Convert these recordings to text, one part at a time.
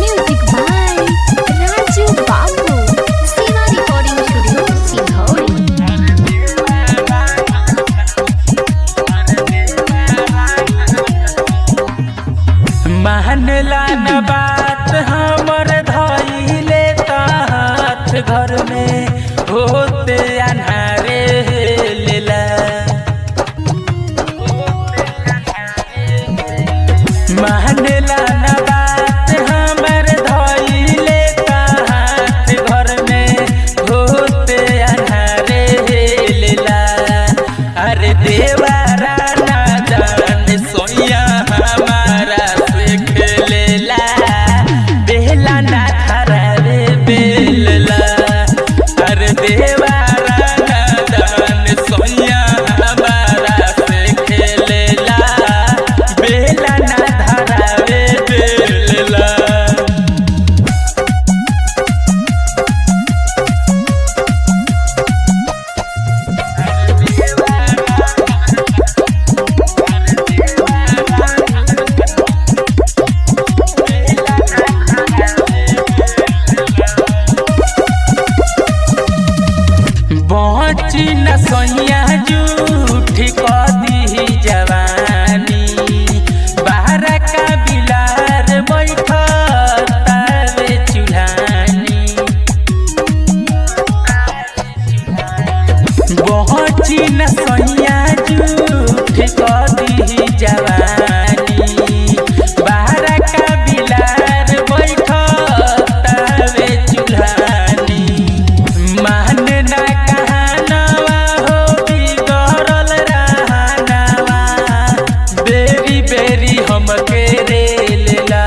Music by Raju Babu. Siva Recording Studio, Sinhauri. मानला न बात हमर धइले तात घर में होते अन्हारे लेला। मानला न बात हमर धइले तात घर में होते अन्हारे लेला। अरे देवारा ना जान सोया हमारा से खेलेला बेला ना खराबे बेलला। अरे देवारा ना जान सोया हमारा से खेलेला बेला ना धरावे बेलला। बची न सोया झूठ कदी जवानी बाहर का बिलार बैठतावे चुल्हानी। बची न सोया झूठ कदी जवानी बाहर का बिलार बैठतावे चुल्हानी। मानना कहानवा हो बिगड़ल रहनवा बेरी बेरी हमके रेलेला।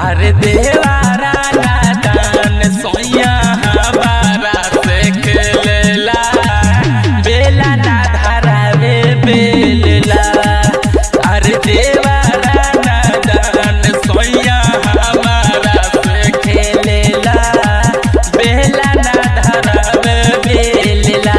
अरे देवारा ना दान सोया हमारा से खेलेला बेला ना धरावे बेलला। अरे देवारा ना दान सोया हमारा से खेलेला बेला ना धरावे बेलला।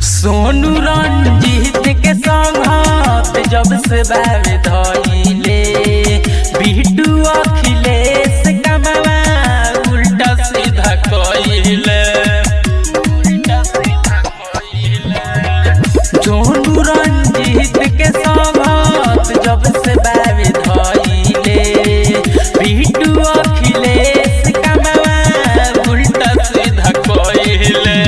सोनू रंजीत के संगत जब से बावे धइले बिट्टू अखिलेश कमावा उल्टा सीधा कइले। सोनू रंजीत के संगत जब से बावे धइले बिट्टू अखिलेश कमावा उल्टा सीधा कइले।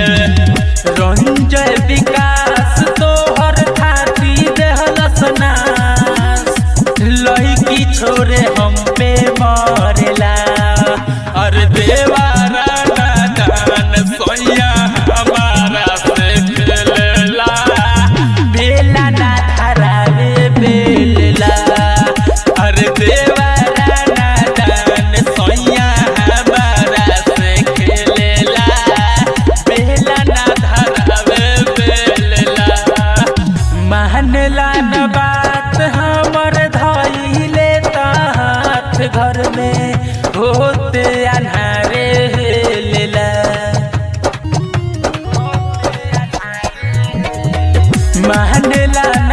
रंजय विकास तोहर खाती देहलस नास लड़की छोरे हम पे मरेला। अरे देवारा ना दान सोया हमारा से खेलेला बेला ना धरावे बेलला। अरे देवारा ना दान सोया हमारा से खेलेला बेला ना धरावे बेलला। मानला न बात हमर धइले तात घर में होते अन्हारे लेला। मानला न